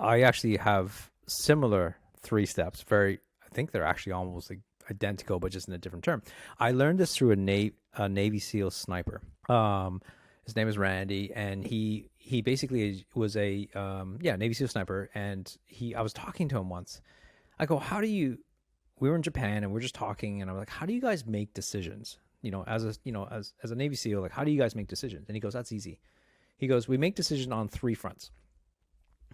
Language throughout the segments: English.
I actually have similar 3 steps. I think they're actually almost like identical, but just in a different term. I learned this through a Navy SEAL sniper. His name is Randy, and he basically was a Navy SEAL sniper. And I was talking to him once. I go, we were in Japan and we're just talking, and I'm like, how do you guys make decisions? As a Navy SEAL, like, how do you guys make decisions? And he goes, that's easy. He goes, we make decisions on 3 fronts.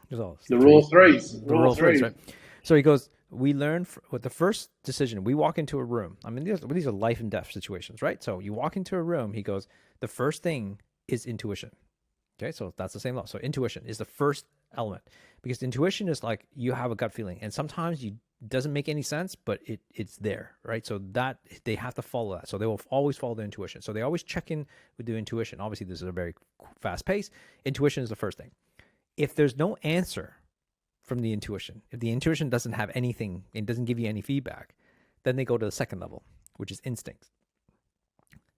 The rule of threes. The rule of threes, right? So he goes, we learn with the first decision, we walk into a room. I mean, these are life and death situations, right? So you walk into a room, he goes, the first thing is intuition. Okay, so that's the same law. So intuition is the first element, because intuition is like you have a gut feeling, and sometimes it doesn't make any sense, but it's there, right? So that they have to follow that. So they will always follow their intuition. So they always check in with their intuition. Obviously, this is a very fast pace. Intuition is the first thing. If there's no answer from the intuition, if the intuition doesn't have anything, it doesn't give you any feedback, then they go to the second level, which is instincts.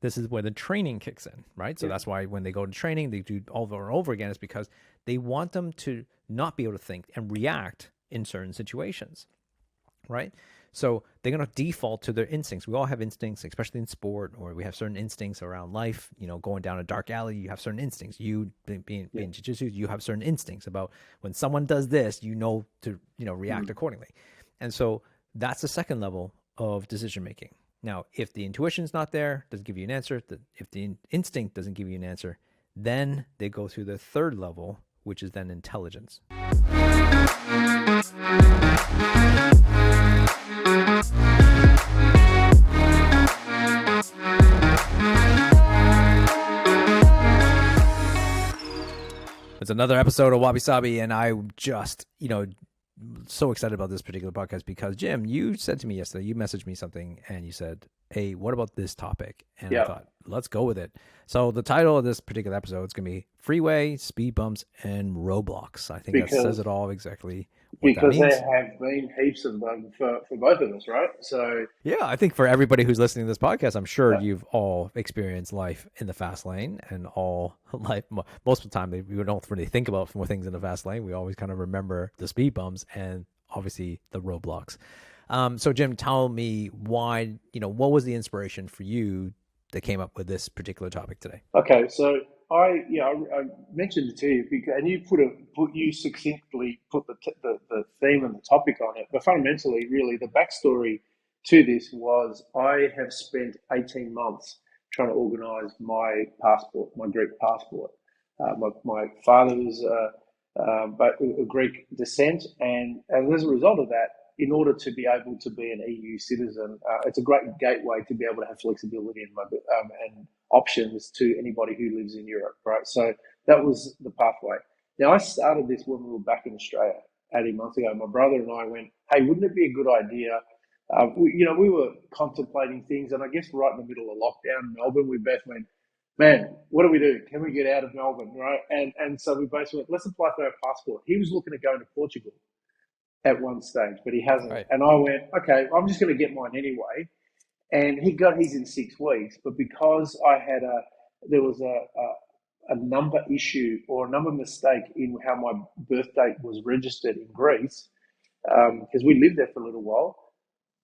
This is where the training kicks in, right? So that's why when they go to training, they do over and over again, is because they want them to not be able to think and react in certain situations, right? So they're going to default to their instincts. We all have instincts, especially in sport, or we have certain instincts around life. Going down a dark alley, you have certain instincts. You being jiu-jitsu, you have certain instincts about when someone does this, to react accordingly. And so that's the second level of decision making. Now, if the intuition's not there, doesn't give you an answer, if the instinct doesn't give you an answer, then they go through the third level, which is then intelligence. It's another episode of Wabi Sabi, and I just, so excited about this particular podcast because, Jim, you said to me yesterday, you messaged me something, and you said, hey, what about this topic? And I thought, let's go with it. So the title of this particular episode is going to be Freeway, Speed Bumps, and Roadblocks. I think that says it all exactly what that means. Because there have been heaps of them for both of us, right? So yeah, I think for everybody who's listening to this podcast, I'm sure you've all experienced life in the fast lane, and all life, most of the time, we don't really think about more things in the fast lane. We always kind of remember the speed bumps and obviously the roadblocks. So Jim, tell me why, what was the inspiration for you that came up with this particular topic today? Okay, so I mentioned it to you and you succinctly put the theme and the topic on it. But fundamentally, really, the backstory to this was I have spent 18 months trying to organise my passport, my Greek passport. My father was a Greek descent, and as a result of that, in order to be able to be an EU citizen, it's a great gateway to be able to have flexibility and options to anybody who lives in Europe, right? So that was the pathway. Now, I started this when we were back in Australia 18 months ago. My brother and I went, hey, wouldn't it be a good idea? We were contemplating things, and I guess right in the middle of lockdown in Melbourne, we both went, man, what do we do? Can we get out of Melbourne, right? And so we both went, let's apply for our passport. He was looking at going to Portugal at one stage, but he hasn't. Right. And I went, okay, I'm just going to get mine anyway. And he got his in 6 weeks, but because there was a number issue or a number mistake in how my birth date was registered in Greece, because we lived there for a little while,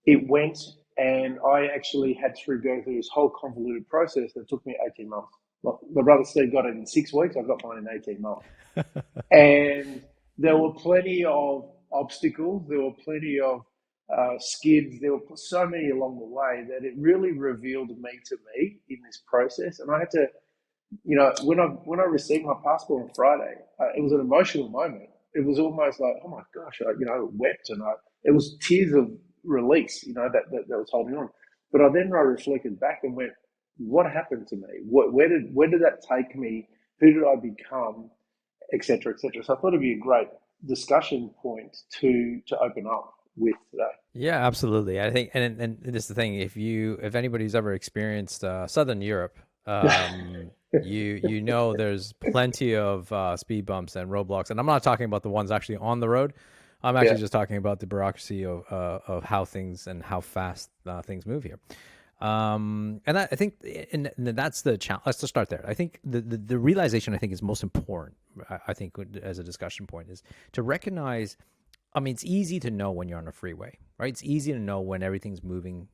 it went, and I actually had to go through this whole convoluted process that took me 18 months. My brother Steve got it in 6 weeks. I got mine in 18 months. And there were plenty of obstacles. There were plenty of skids. There were so many along the way that it really revealed me to me in this process. And I had to, when I received my passport on Friday, it was an emotional moment. It was almost like, oh my gosh, I wept, and it was tears of release, that was holding on. But I reflected back and went, what happened to me? Where did that take me? Who did I become? Et cetera, et cetera. So I thought it'd be a great discussion point to open up with today. Yeah, absolutely. I think, and this is the thing, if anybody's ever experienced Southern Europe, there's plenty of speed bumps and roadblocks, and I'm not talking about the ones actually on the road. I'm actually just talking about the bureaucracy of how things and how fast things move here. And I think, and that's the challenge. Let's just start there. I think the realization I think is most important. I think as a discussion point is to recognize. I mean, it's easy to know when you're on a freeway, right? It's easy to know when everything's moving,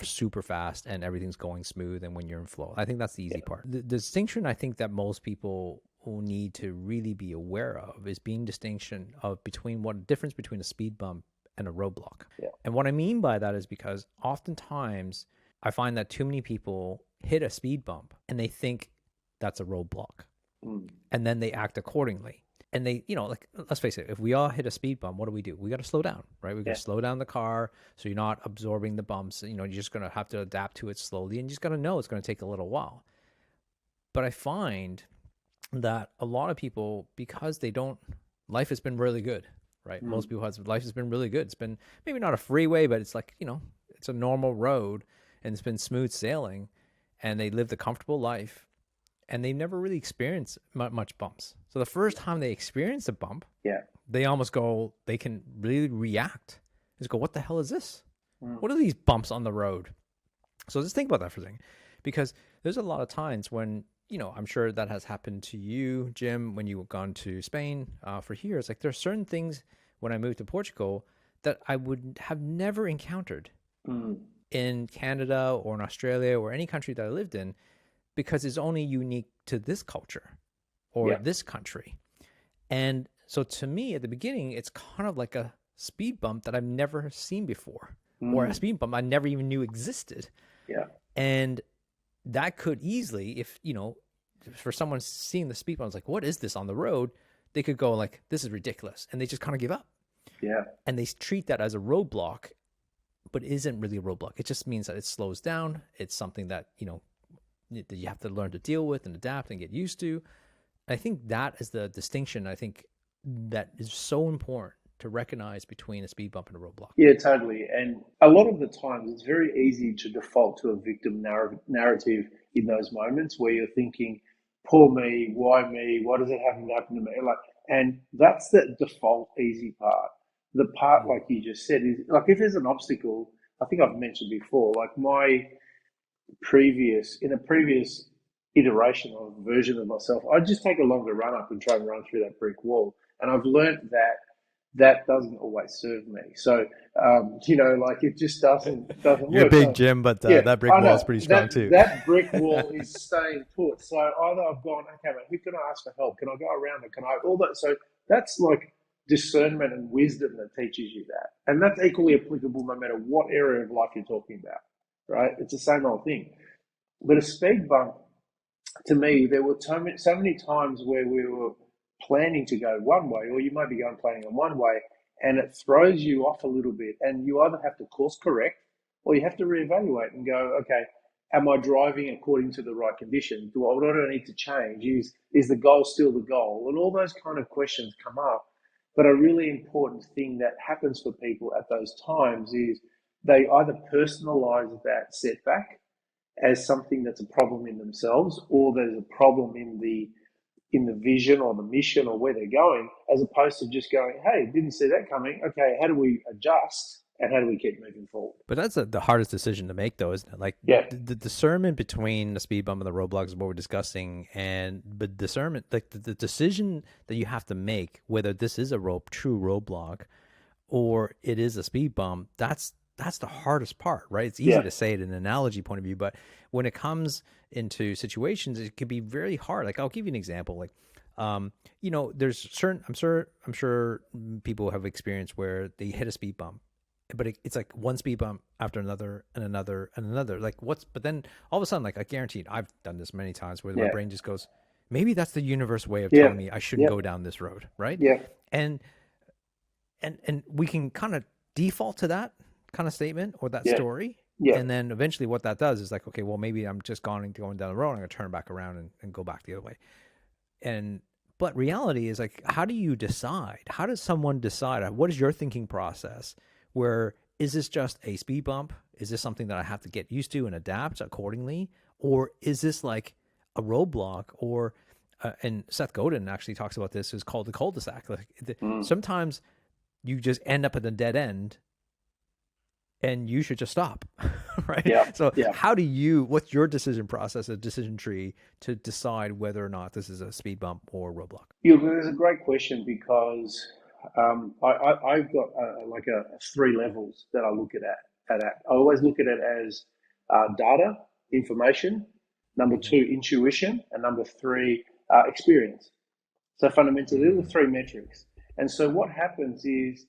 super fast and everything's going smooth, and when you're in flow. I think that's the easy part. The distinction I think that most people will need to really be aware of is being distinction of difference between a speed bump and a roadblock. Yeah. And what I mean by that is because oftentimes I find that too many people hit a speed bump and they think that's a roadblock. And then they act accordingly. And they, let's face it, if we all hit a speed bump, what do? We got to slow down, right? We got to slow down the car so you're not absorbing the bumps. You're just going to have to adapt to it slowly, and you just got to know it's going to take a little while. But I find that a lot of people, because life has been really good, right? Most people life has been really good. It's been maybe not a freeway, but it's like, it's a normal road and it's been smooth sailing, and they lived a comfortable life. And they've never really experienced much bumps. So the first time they experience a bump, they almost they can really react. Just go, what the hell is this? What are these bumps on the road? So just think about that for a second. Because there's a lot of times when, I'm sure that has happened to you, Jim, when you've gone to Spain for years. Like there's certain things when I moved to Portugal that I would have never encountered in Canada or in Australia or any country that I lived in, because it's only unique to this culture or this country. And so to me, at the beginning, it's kind of like a speed bump that I've never seen before, or a speed bump I never even knew existed. Yeah. And that could easily, if, for someone seeing the speed bump, it's like, what is this on the road? They could go like, this is ridiculous. And they just kind of give up. Yeah. And they treat that as a roadblock, but it isn't really a roadblock. It just means that it slows down. It's something that, that you have to learn to deal with and adapt and get used to. I think that is the distinction, I think, that is so important to recognize between a speed bump and a roadblock. Yeah, totally. And a lot of the times it's very easy to default to a victim narrative in those moments where you're thinking, poor me, why me? Why does it have to happen to me? And that's the default easy part. The part, like you just said, is like if there's an obstacle, I think I've mentioned before, like in a previous iteration or version of myself, I'd just take a longer run up and try and run through that brick wall. And I've learned that doesn't always serve me. So, it just doesn't You're work. big, Jim, but that brick wall is pretty strong too. That brick wall is staying put. So either I've gone, okay, mate, who can I ask for help? Can I go around it? All that? So that's like discernment and wisdom that teaches you that. And that's equally applicable no matter what area of life you're talking about, right? It's the same old thing. But a speed bump, to me, there were so many times where we were planning to go one way, or you might be planning on one way, and it throws you off a little bit, and you either have to course correct or you have to reevaluate and go, okay, am I driving according to the right conditions? What do I need to change? Is the goal still the goal? And all those kind of questions come up. But a really important thing that happens for people at those times is they either personalize that setback as something that's a problem in themselves, or there's a problem in the vision or the mission or where they're going, as opposed to just going, hey, didn't see that coming. Okay, how do we adjust and how do we keep moving forward? But that's the hardest decision to make, though, isn't it? Like the discernment between the speed bump and the roadblocks is what we're discussing, but discernment, like the decision that you have to make, whether this is a true roadblock or it is a speed bump, that's the hardest part, right? It's easy to say it in an analogy point of view, but when it comes into situations, it can be very hard. Like I'll give you an example. Like, there's certain, I'm sure people have experienced where they hit a speed bump, but it's like one speed bump after another and another and another. Like but then all of a sudden, like I guarantee I've done this many times where my brain just goes, maybe that's the universe way of telling me I shouldn't go down this road. Right. Yeah. And we can kind of default to that kind of statement or that story. Yeah. And then eventually what that does is like, okay, well, maybe I'm just going down the road. I'm going to turn back around and go back the other way. But reality is like, how do you decide? How does someone decide? What is your thinking process? Where is this just a speed bump? Is this something that I have to get used to and adapt accordingly? Or is this like a roadblock? Or, and Seth Godin actually talks about this, is called the cul-de-sac. Like sometimes you just end up at the dead end and you should just stop. Right? Yeah, So yeah. what's your decision process, a decision tree to decide whether or not this is a speed bump or roadblock? Yeah, well, it's a great question because I've got like a three levels that I look at. I always look at it as data, information, number Mm-hmm. two, intuition, and number three, experience. So fundamentally, those are three metrics. And so what happens is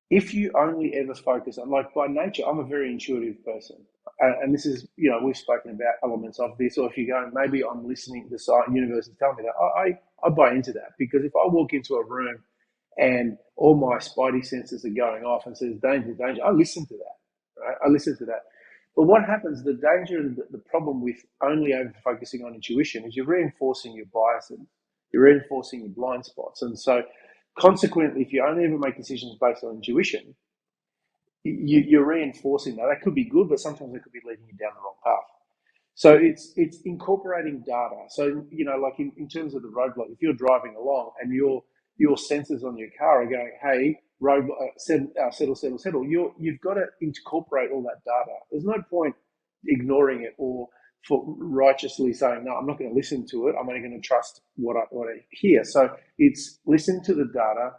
if you only ever focus on, like by nature, I'm a very intuitive person. And this is, we've spoken about elements of this, or if you go, maybe I'm listening, the universe is telling me that, I buy into that. Because if I walk into a room and all my spidey senses are going off and says, danger, danger, I listen to that, right? I listen to that. But what happens, the danger and the problem with only over focusing on intuition is you're reinforcing your biases, you're reinforcing your blind spots. And so consequently, if you only ever make decisions based on intuition, you're reinforcing that. That could be good, but sometimes it could be leading you down the wrong path. So it's incorporating data. So like in terms of the roadblock, if you're driving along and your sensors on your car are going, "Hey, road, settle, settle, settle," you've got to incorporate all that data. There's no point ignoring it or for righteously saying, "No, I'm not going to listen to it. I'm only going to trust what I hear." So it's listening to the data,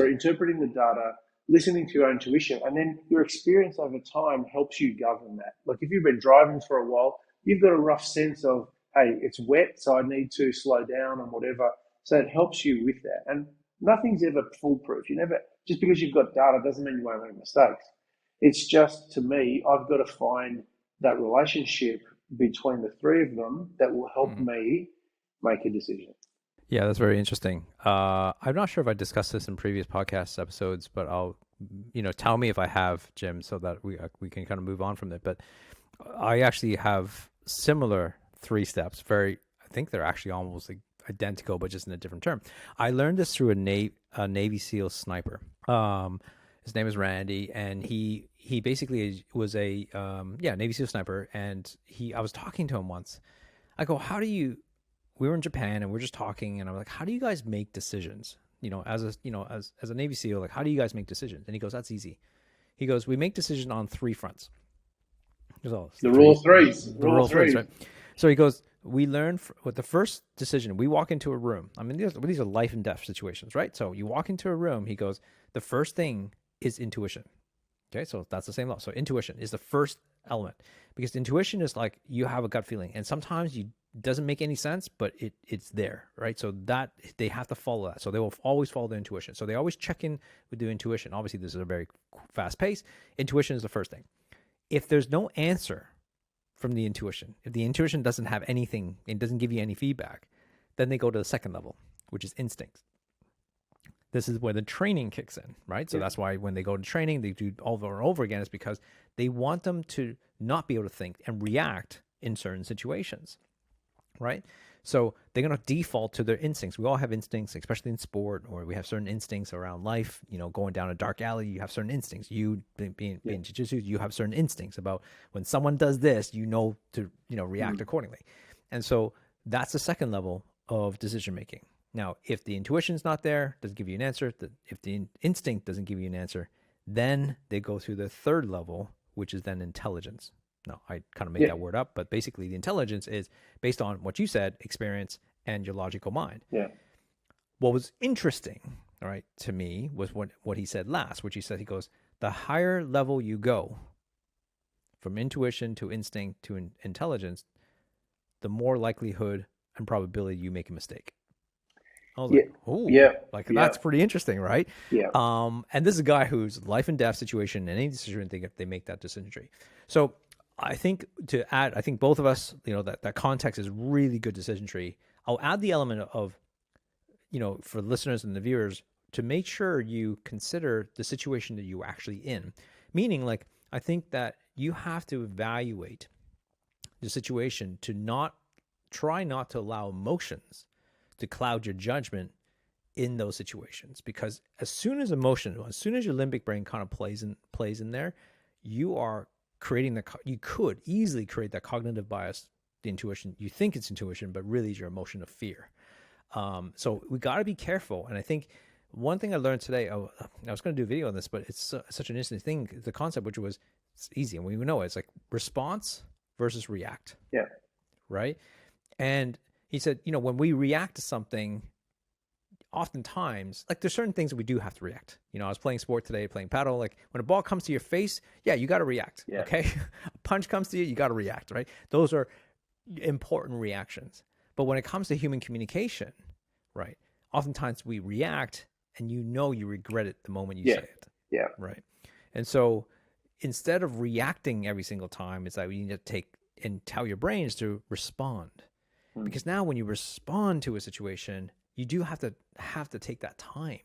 interpreting the data, listening to your own intuition, and then your experience over time helps you govern that. Like if you've been driving for a while, you've got a rough sense of, hey, it's wet, so I need to slow down and whatever. So it helps you with that. And nothing's ever foolproof. You never, just because you've got data doesn't mean you won't make mistakes. It's just, to me, I've got to find that relationship between the three of them that will help Mm. me make a decision. Yeah, that's very interesting. I'm not sure if I discussed this in previous podcast episodes, but I'll, tell me if I have, Jim, so that we can kind of move on from it. But I actually have similar three steps. I think they're actually almost like identical, but just in a different term. I learned this through a Navy SEAL sniper. His name is Randy, and he basically was a Navy SEAL sniper. And I was talking to him once. I go, we were in Japan and we're just talking, and I'm like, how do you guys make decisions? As a Navy SEAL, like, how do you guys make decisions? And he goes, that's easy. He goes, we make decisions on three fronts. The rule of threes. The rule of threes, right? So he goes, we learn with the first decision, we walk into a room. I mean, these are life and death situations, right? So you walk into a room, he goes, the first thing is intuition. Okay, so that's the same law. So intuition is the first element, because intuition is like you have a gut feeling, and sometimes it doesn't make any sense, but it's there, right? So that they have to follow that. So they will always follow their intuition. So they always check in with the intuition. Obviously, this is a very fast pace. Intuition is the first thing. If there's no answer from the intuition, if the intuition doesn't have anything, it doesn't give you any feedback, then they go to the second level, which is instincts. This is where the training kicks in, right? So that's why when they go to training, they do over and over again, is because they want them to not be able to think and react in certain situations, right? So they're going to default to their instincts. We all have instincts, especially in sport, or we have certain instincts around life. Going down a dark alley, you have certain instincts. You being jiu-jitsu, you have certain instincts about when someone does this, to react accordingly. And so that's the second level of decision making. Now, if the intuition's not there, doesn't give you an answer, if the instinct doesn't give you an answer, then they go through the third level, which is then intelligence. No, I kind of made that word up, but basically the intelligence is based on what you said, experience, and your logical mind. Yeah. What was interesting, all right, to me was what he said last, which he goes, the higher level you go from intuition to instinct to intelligence, the more likelihood and probability you make a mistake. I was like, oh, that's pretty interesting, right? Yeah. And this is a guy who's life and death situation, and any decision they make that decision tree. So I think to add, I think both of us, that context is really good decision tree. I'll add the element of, for listeners and the viewers, to make sure you consider the situation that you're actually in. Meaning, like, I think that you have to evaluate the situation to try not to allow emotions to cloud your judgment in those situations, because as soon as your limbic brain kind of plays in there, you are creating you could easily create that cognitive bias, the intuition. You think it's intuition, but really it's your emotion of fear. So we got to be careful. And I think one thing I learned today, I was going to do a video on this, but it's such an interesting thing. The concept, which was, it's easy, and we know it, it's like response versus react, Yeah, right? And he said, when we react to something, oftentimes, like there's certain things that we do have to react. I was playing sport today, playing paddle. Like when a ball comes to your face, yeah, you got to react. yeah, Okay, a punch comes to you, you got to react, right? Those are important reactions. But when it comes to human communication, right? Oftentimes we react, and you regret it the moment you yeah, say it, yeah, right? And so instead of reacting every single time, it's like you need to take and tell your brains to respond. Because now when you respond to a situation, you do have to take that time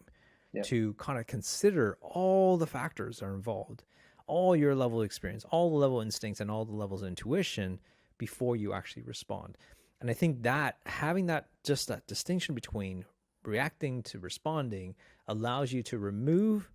yeah, to kind of consider all the factors that are involved, all your level of experience, all the level of instincts, and all the levels of intuition before you actually respond. And I think that having that distinction between reacting to responding allows you to remove,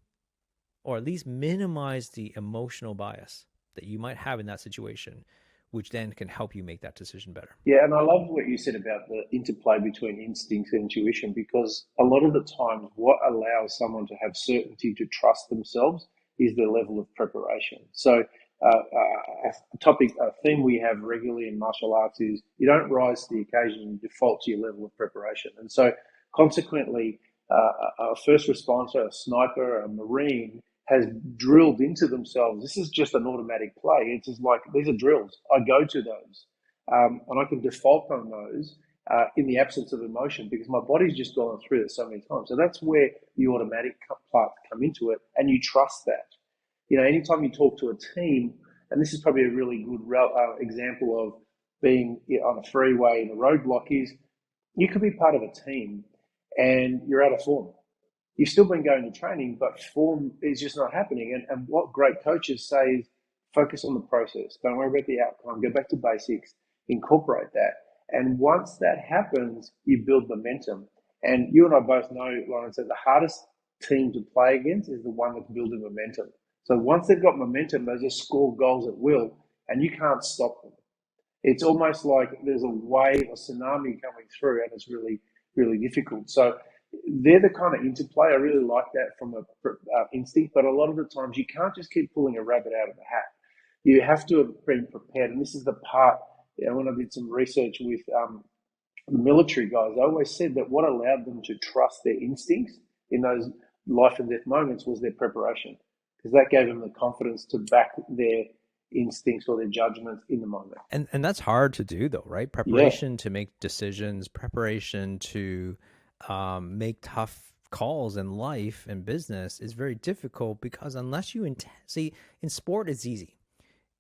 or at least minimize, the emotional bias that you might have in that situation, which then can help you make that decision better. yeah. And I love what you said about the interplay between instinct and intuition, because a lot of the times, what allows someone to have certainty to trust themselves is their level of preparation. So, a theme we have regularly in martial arts is you don't rise to the occasion, you default to your level of preparation. And so, consequently, a first responder, a sniper, a marine has drilled into themselves. This is just an automatic play. It's just like these are drills. I go to those, and I can default on those in the absence of emotion because my body's just gone through this so many times. So that's where the automatic parts come into it, and you trust that. Anytime you talk to a team, and this is probably a really good example of being on a freeway in a roadblock, is you could be part of a team and you're out of form. You've still been going to training, but form is just not happening. And what great coaches say is focus on the process. Don't worry about the outcome. Go back to basics. Incorporate that. And once that happens, you build momentum. And you and I both know, Laurence, that the hardest team to play against is the one that's building momentum. So once they've got momentum, they just score goals at will, and you can't stop them. It's almost like there's a wave, a tsunami coming through, and it's really, really difficult. So they're the kind of interplay. I really like that from a instinct, but a lot of the times you can't just keep pulling a rabbit out of the hat. You have to have been prepared, and this is the part. When I did some research with the military guys, I always said that what allowed them to trust their instincts in those life and death moments was their preparation, because that gave them the confidence to back their instincts or their judgments in the moment. And that's hard to do though, right? Yeah, Preparation to make decisions, preparation to make tough calls in life and business is very difficult, because unless you see, in sport it's easy,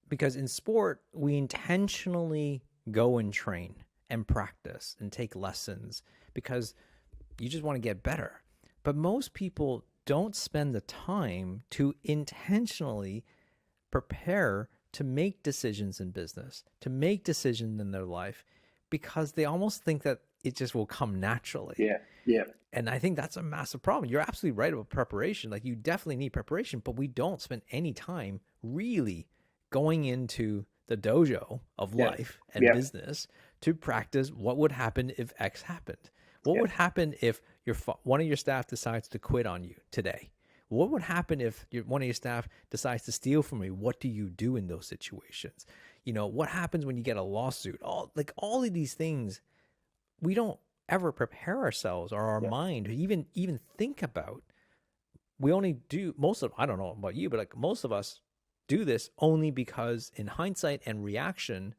because in sport we intentionally go and train and practice and take lessons because you just want to get better. But most people don't spend the time to intentionally prepare to make decisions in business, to make decisions in their life, because they almost think that it just will come naturally. yeah, yeah, And I think that's a massive problem. You're absolutely right about preparation. Like, you definitely need preparation, but we don't spend any time really going into the dojo of yeah, life and yeah, business to practice what would happen if X happened. What yeah, would happen if one of your staff decides to quit on you today? What would happen if one of your staff decides to steal from you? What do you do in those situations? What happens when you get a lawsuit? All of these things, we don't ever prepare ourselves or our yeah, mind to even think about. We only do I don't know about you, but like most of us do this only because in hindsight and reaction,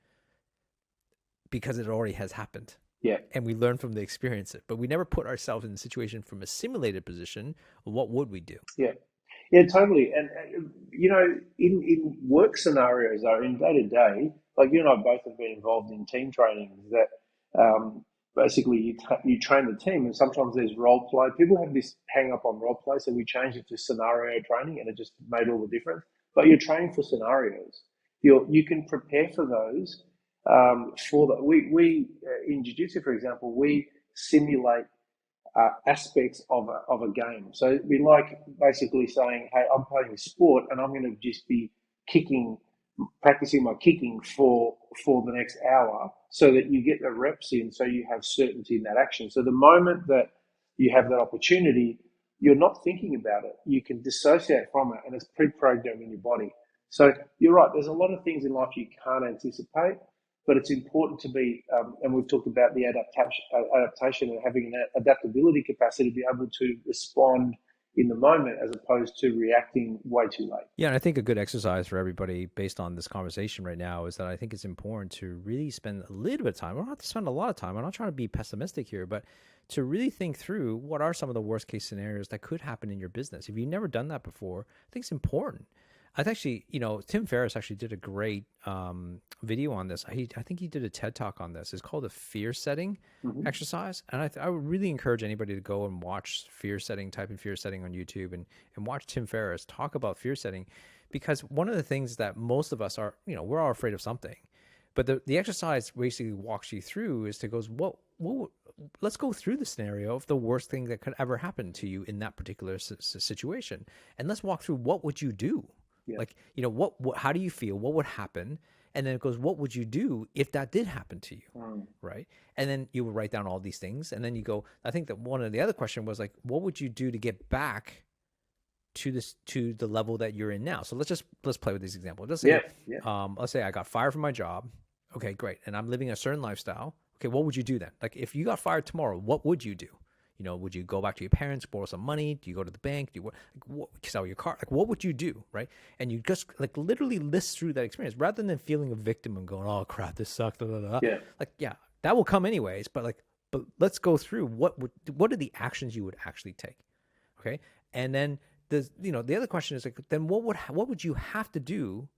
because it already has happened. yeah. And we learn from the experience it, but we never put ourselves in the situation from a simulated position. What would we do? Yeah, yeah, totally. And in work scenarios, or in day to day, like you and I both have been involved in team trainings that basically you train the team, and sometimes there's role play. People have this hang up on role play, so we changed it to scenario training, and it just made all the difference. But you're training for scenarios. You can prepare for those. For the we in jiu-jitsu, for example, we simulate aspects of a game. So we like basically saying, hey, I'm playing a sport and I'm going to just be kicking, practicing my kicking for the next hour so that you get the reps in so you have certainty in that action. So the moment that you have that opportunity, you're not thinking about it. You can dissociate from it, and it's pre-programmed in your body. So you're right. There's a lot of things in life you can't anticipate, but it's important to be, and we've talked about the adaptation and having an adaptability capacity to be able to respond in the moment as opposed to reacting way too late. Yeah, and I think a good exercise for everybody based on this conversation right now is that I think it's important to really spend a little bit of time. We don't have to spend a lot of time. I'm not trying to be pessimistic here, but to really think through what are some of the worst case scenarios that could happen in your business. If you've never done that before, I think it's important. I actually, Tim Ferriss actually did a great video on this. I think he did a TED Talk on this. It's called a fear setting exercise. And I would really encourage anybody to go and watch fear setting, type in fear setting on YouTube and watch Tim Ferriss talk about fear setting. Because one of the things that most of us are, we're all afraid of something. But the exercise basically walks you through is to goes, let's go through the scenario of the worst thing that could ever happen to you in that particular situation. And let's walk through what would you do? Yeah. Like, what, how do you feel? What would happen? And then it goes, what would you do if that did happen to you? Right. And then you would write down all these things. And then you go, I think that one of the other question was like, what would you do to get back to the level that you're in now? So let's play with this example. Let's say, let's say I got fired from my job. Okay, great. And I'm living a certain lifestyle. Okay. What would you do then? Like if you got fired tomorrow, what would you do? Would you go back to your parents, borrow some money? Do you go to the bank? Do you sell your car? Like, what would you do, right? And you just like literally list through that experience rather than feeling a victim and going, "Oh crap, this sucks." Blah, blah, blah. Yeah. Like, yeah, that will come anyways. But let's go through what are the actions you would actually take, okay? And then the other question is like, then what would you have to do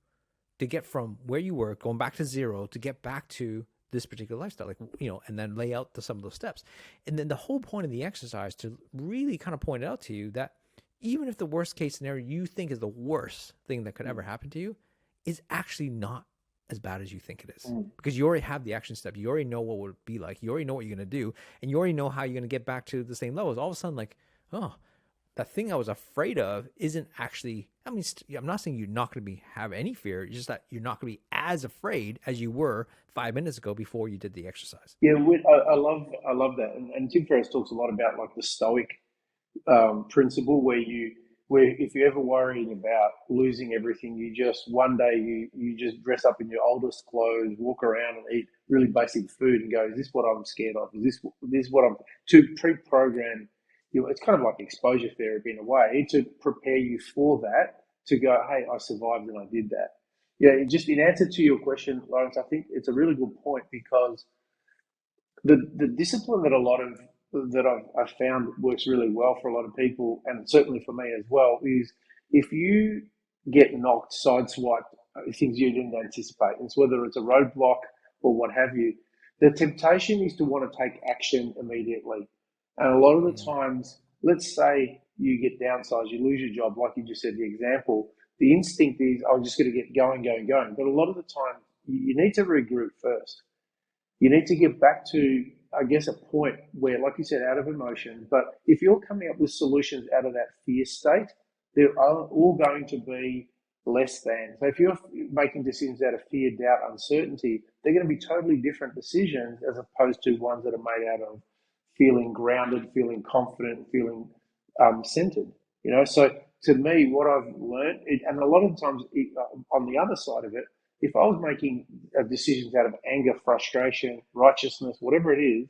to get from where you were, going back to zero, to get back to this particular lifestyle, and then lay out some of those steps. And then the whole point of the exercise to really kind of point it out to you that even if the worst case scenario you think is the worst thing that could ever happen to you is actually not as bad as you think it is, because you already have the action step. You already know what it would be like. You already know what you're going to do, and you already know how you're going to get back to the same levels. All of a sudden, like, oh, that thing I was afraid of isn't actually, I'm not saying you're not going to have any fear. It's just that you're not going to be as afraid as you were 5 minutes ago before you did the exercise. Yeah, I love that. And Tim Ferriss talks a lot about like the stoic principle where if you're ever worrying about losing everything, you just one day you just dress up in your oldest clothes, walk around and eat really basic food and go, is this what I'm scared of? Is this what I'm to pre-program? It's kind of like exposure therapy in a way to prepare you for that, to go, hey, I survived and I did that. Yeah, just in answer to your question, Laurence, I think it's a really good point because the discipline that I've found works really well for a lot of people, and certainly for me as well, is if you get knocked, sideswiped, things you didn't anticipate, and whether it's a roadblock or what have you, the temptation is to want to take action immediately. And a lot of the times, let's say you get downsized, you lose your job, like you just said, the example, the instinct is, I'm just going to get going. But a lot of the time, you need to regroup first. You need to get back to, I guess, a point where, like you said, out of emotion. But if you're coming up with solutions out of that fear state, they're all going to be less than. So if you're making decisions out of fear, doubt, uncertainty, they're going to be totally different decisions as opposed to ones that are made out of feeling grounded, feeling confident, feeling centered. So to me, what I've learned, and a lot of times on the other side of it, if I was making decisions out of anger, frustration, righteousness, whatever it is,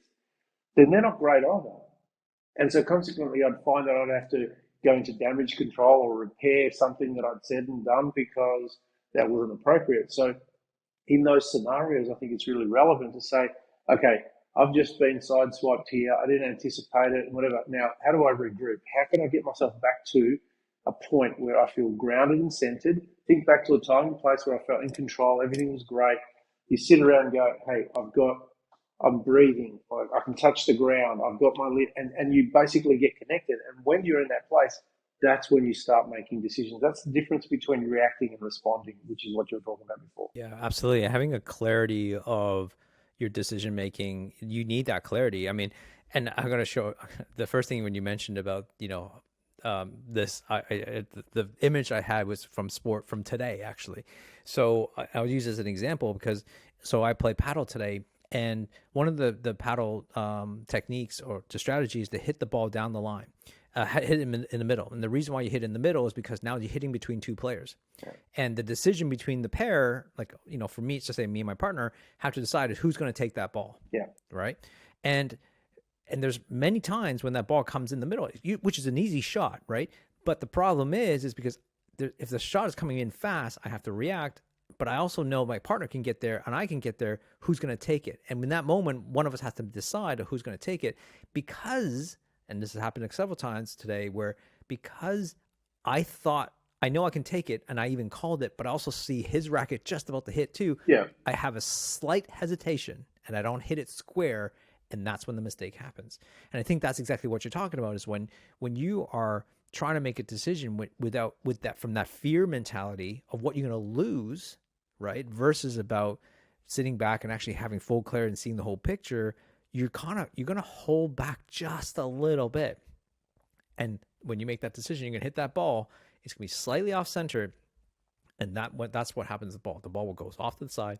then they're not great either. And so consequently, I'd find that I'd have to go into damage control or repair something that I'd said and done because that wasn't appropriate. So in those scenarios, I think it's really relevant to say, okay, I've just been sideswiped here. I didn't anticipate it, whatever. Now, how do I regroup? How can I get myself back to a point where I feel grounded and centered? Think back to a time and place where I felt in control. Everything was great. You sit around and go, hey, I'm breathing. I can touch the ground. I've got my lid. And you basically get connected. And when you're in that place, that's when you start making decisions. That's the difference between reacting and responding, which is what you were talking about before. Yeah, absolutely. Having a clarity of your decision making, you need that clarity. I mean, and I'm going to show the first thing when you mentioned about this. The image I had was from sport from today, actually. So I'll use as an example because I play paddle today, and one of the paddle techniques or the strategies to hit the ball down the line. hit him in the middle. And the reason why you hit in the middle is because now you're hitting between two players. And the decision between the pair, like, for me, it's just say me and my partner have to decide who's going to take that ball. Yeah. Right. And there's many times when that ball comes in the middle, which is an easy shot. Right. But the problem is because if the shot is coming in fast, I have to react. But I also know my partner can get there and I can get there. Who's going to take it? And in that moment, one of us has to decide who's going to take it because, and this has happened several times today, because I know I can take it and I even called it, but I also see his racket just about to hit too. Yeah. I have a slight hesitation and I don't hit it square. And that's when the mistake happens. And I think that's exactly what you're talking about is when you are trying to make a decision with that from that fear mentality of what you're going to lose, right? Versus about sitting back and actually having full clarity and seeing the whole picture, you're going to hold back just a little bit. And when you make that decision, you're going to hit that ball. It's going to be slightly off center. And that's what happens to the ball. The ball will go off to the side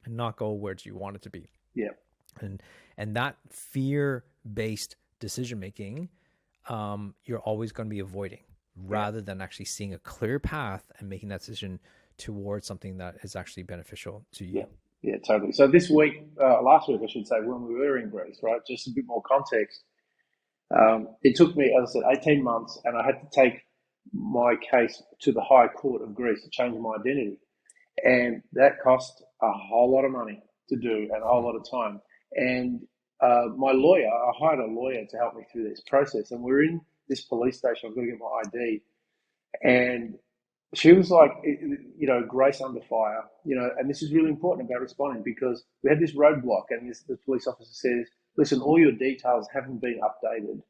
and not go where you want it to be. Yeah. And that fear-based decision-making, you're always going to be avoiding rather than actually seeing a clear path and making that decision towards something that is actually beneficial to you. Yeah, totally. So this week, last week, I should say, when we were in Greece, right, just a bit more context, it took me, as I said, 18 months, and I had to take my case to the High Court of Greece to change my identity. And that cost a whole lot of money to do and a whole lot of time. And my lawyer, I hired a lawyer to help me through this process. And we're in this police station. I've got to get my ID. And she was like, grace under fire, and this is really important about responding because we had this roadblock and the police officer says, listen, all your details haven't been updated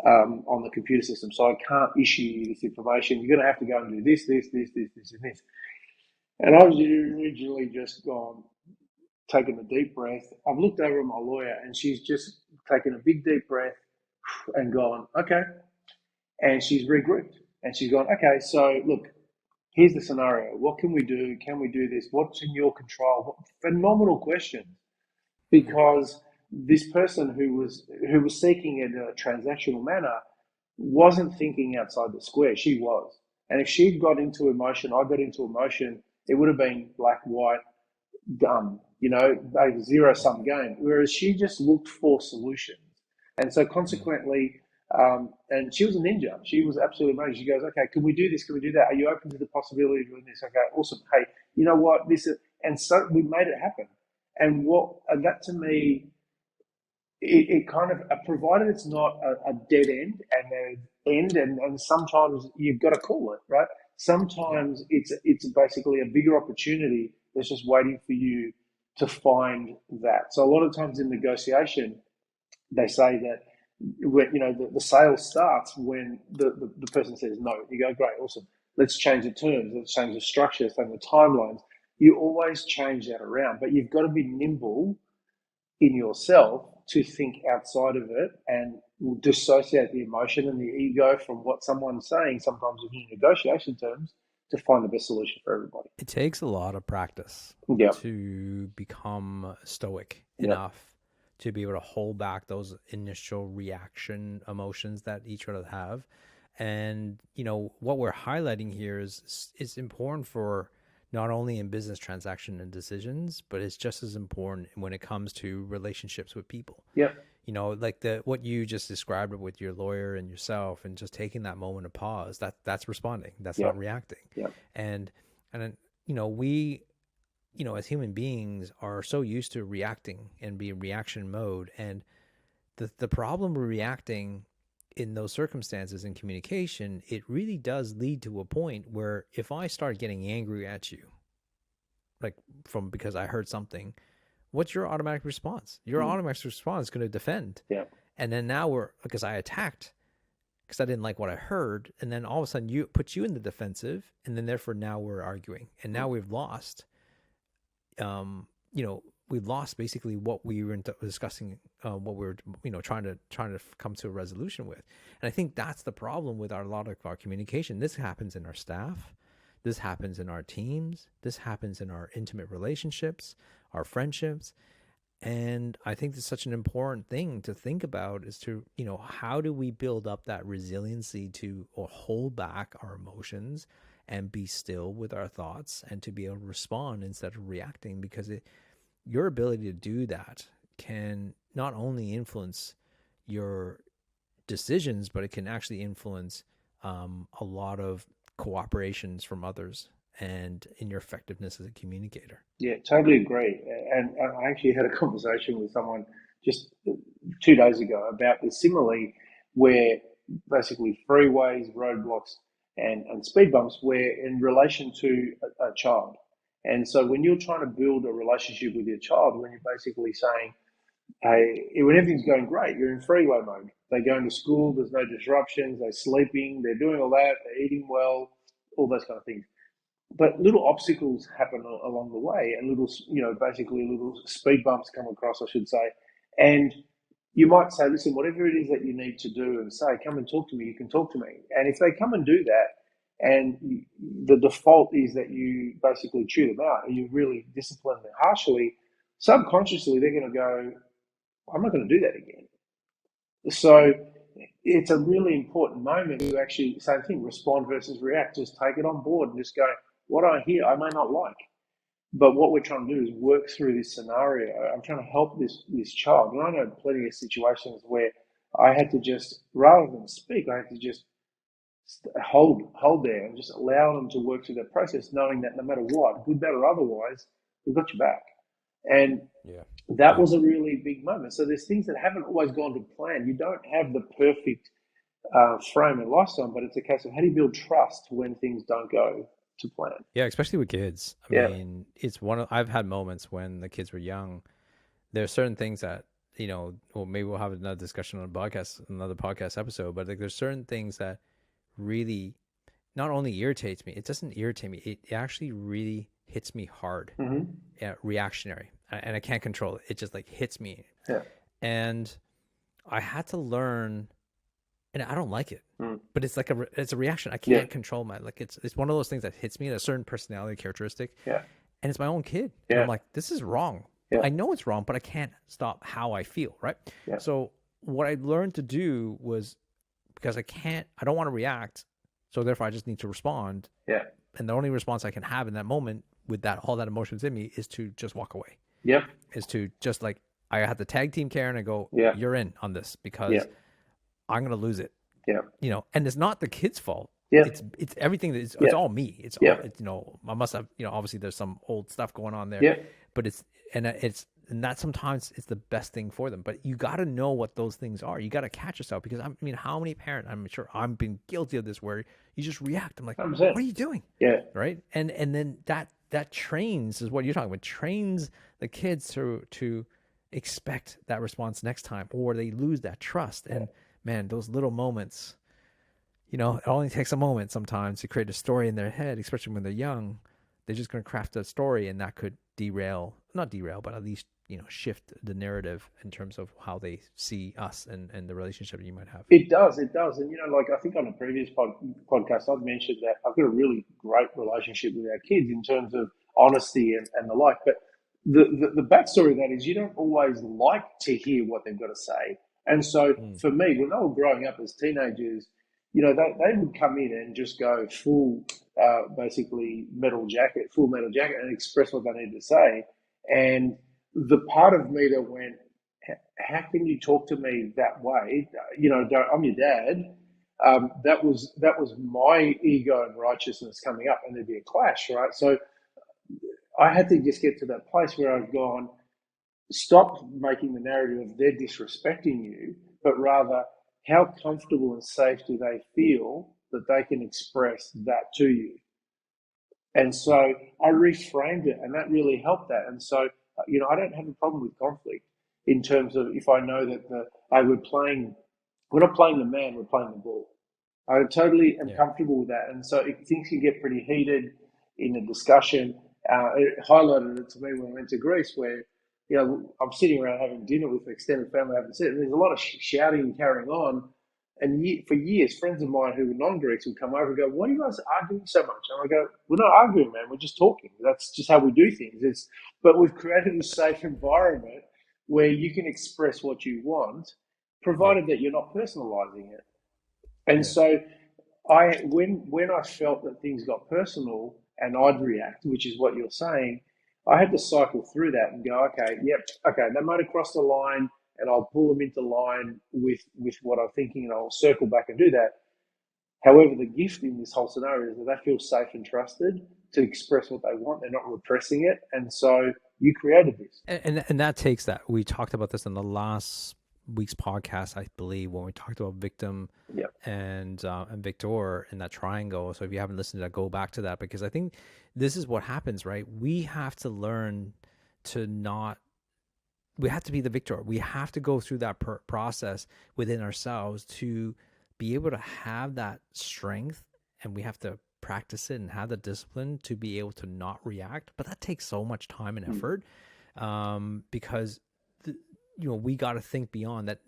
on the computer system. So I can't issue you this information. You're going to have to go and do this, and this. And I was originally just taking a deep breath. I've looked over at my lawyer and she's just taken a big deep breath and gone, okay. And she's regrouped and she's gone, okay, so look, here's the scenario. What can we do? Can we do this? What's in your control? Phenomenal questions. Because this person who was seeking in a transactional manner wasn't thinking outside the square. She was. And if she'd got into emotion, I got into emotion, it would have been black, white, done, a zero-sum game. Whereas she just looked for solutions. And so consequently, and she was a ninja. She was absolutely amazing. She goes, okay, can we do this? Can we do that? Are you open to the possibility of doing this? Okay, awesome. Hey, you know what? And so we made it happen. And that to me, it kind of, provided it's not a dead end and sometimes you've got to call it, right? Sometimes it's basically a bigger opportunity that's just waiting for you to find that. So a lot of times in negotiation, they say that when the sale starts when the person says no. You go, great, awesome. Let's change the terms. Let's change the structure. Let's change the timelines. You always change that around, but you've got to be nimble in yourself to think outside of it and dissociate the emotion and the ego from what someone's saying, sometimes in negotiation terms, to find the best solution for everybody. It takes a lot of practice to become stoic enough to be able to hold back those initial reaction emotions that each of us have. And, what we're highlighting here is important for not only in business transaction and decisions, but it's just as important when it comes to relationships with people. Yeah. Like what you just described with your lawyer and yourself, and just taking that moment of pause, that's responding. That's not reacting. Yeah. And we, as human beings are so used to reacting and be in reaction mode. And the problem with reacting in those circumstances in communication, it really does lead to a point where if I start getting angry at you, like because I heard something, what's your automatic response? Your automatic response is going to defend. Yeah. And then now because I attacked because I didn't like what I heard. And then all of a sudden you put you in the defensive, and then therefore now we're arguing, and now we've lost, we've lost basically what we were discussing, what we were, trying to come to a resolution with. And I think that's the problem with a lot of our communication. This happens in our staff. This happens in our teams. This happens in our intimate relationships, our friendships. And I think that's such an important thing to think about is to, how do we build up that resiliency to or hold back our emotions and be still with our thoughts and to be able to respond instead of reacting? Because your ability to do that can not only influence your decisions, but it can actually influence a lot of cooperations from others and in your effectiveness as a communicator. Yeah, totally agree. And I actually had a conversation with someone just 2 days ago about this similarly, where basically freeways, roadblocks, and speed bumps were in relation to a child. And so when you're trying to build a relationship with your child, when you're basically saying, hey, when everything's going great, you're in freeway mode. They're going to school, there's no disruptions, they're sleeping, they're doing all that, they're eating well, all those kind of things. But little obstacles happen along the way, and little, basically little speed bumps come across, I should say. And you might say, listen, whatever it is that you need to do and say, come and talk to me, you can talk to me. And if they come and do that, and the default is that you basically chew them out and you really discipline them harshly, subconsciously they're going to go, I'm not going to do that again. So it's a really important moment to actually, same thing, respond versus react. Just take it on board and just go, what I hear, I may not like. But what we're trying to do is work through this scenario. I'm trying to help this child. And I know plenty of situations where I had to just, rather than speak, I had to just hold there and just allow them to work through that process, knowing that no matter what, good, bad, or otherwise, we've got your back. And Yeah. that Yeah. was a really big moment. So there's things that haven't always gone to plan. You don't have the perfect frame and lifestyle, but it's a case of how do you build trust when things don't go to plan. Yeah, especially with kids. I Yeah. mean, I've had moments when the kids were young. There are certain things that, well, maybe we'll have another discussion on another podcast episode, but like there's certain things that really not only irritates me, it doesn't irritate me. It actually really hits me hard, Mm-hmm. reactionary, and I can't control it. It just like hits me. Yeah. And I had to learn, and I don't like it, Mm. but it's like it's a reaction. I Yeah. can't control it's one of those things that hits me, a certain personality characteristic, Yeah. and it's my own kid. And I'm Yeah. like, this is wrong. Yeah. I know it's wrong, but I can't stop how I feel. Right. Yeah. So what I learned to do was, because I don't want to react. So therefore I just need to respond. Yeah. And the only response I can have in that moment with all that emotions in me is to just walk away. Yep. Is to just like, I had the tag team Karen and go, Yeah. you're in on this because Yeah. I'm going to lose it. Yeah. And it's not the kid's fault. Yeah. It's everything it's Yeah. all me. It's Yeah. all, I must have, obviously there's some old stuff going on there, Yeah. but and that sometimes it's the best thing for them. But you got to know what those things are. You got to catch yourself, because how many parents, I'm sure I've been guilty of this, where you just react. I'm like, 100%. what are you doing? Yeah. Right. And then that trains, is what you're talking about, trains the kids to expect that response next time, or they lose that trust. And man, those little moments, it only takes a moment sometimes to create a story in their head, especially when they're young. They're just going to craft a story, and that could not derail, but at least, shift the narrative in terms of how they see us and the relationship that you might have. It does. It does. And, like I think on a previous podcast, I've mentioned that I've got a really great relationship with our kids in terms of honesty and the like. But the backstory of that is you don't always like to hear what they've got to say. And so for me, when they were growing up as teenagers, they would come in and just go full, basically full metal jacket, and express what they needed to say. And the part of me that went, how can you talk to me that way? I'm your dad. That was my ego and righteousness coming up, and there'd be a clash, right? So I had to just get to that place where I've gone, stop making the narrative of they're disrespecting you, but rather, how comfortable and safe do they feel that they can express that to you? And so I reframed it, and that really helped that. And so, I don't have a problem with conflict in terms of, if I know that we're not playing the man, we're playing the ball. I totally am comfortable with that. And so if things can get pretty heated in a discussion, it highlighted it to me when I went to Greece, where, I'm sitting around having dinner with extended family, I haven't said, and there's a lot of shouting and carrying on. And for years, friends of mine who were non-Greeks would come over and go, "Why are you guys arguing so much?" And I go, "We're not arguing, man. We're just talking. That's just how we do things." But we've created a safe environment where you can express what you want, Yeah. provided that you're not personalizing it. And Yeah. so when I felt that things got personal and I'd react, which is what you're saying, I had to cycle through that and go, okay, yep, okay, they might have crossed the line, and I'll pull them into line with what I'm thinking, and I'll circle back and do that. However, the gift in this whole scenario is that they feel safe and trusted to express what they want. They're not repressing it, and so you created this. And that takes that. We talked about this in the last week's podcast, I believe, when we talked about victim Yep. and Victor in that triangle. So if you haven't listened to that, go back to that, because I think this is what happens, right? We have to learn to not. We have to be the victor. We have to go through that process within ourselves to be able to have that strength, and we have to practice it and have the discipline to be able to not react. But that takes so much time and effort, because we got to think beyond that.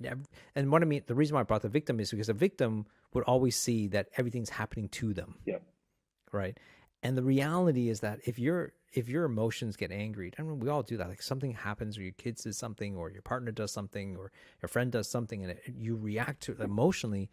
And what I mean, the reason why I brought the victim is because the victim would always see that everything's happening to them. Yep. Right. And the reality is that if your emotions get angry, I mean, we all do that. Like something happens, or your kids do something, or your partner does something, or your friend does something, and you react to it emotionally.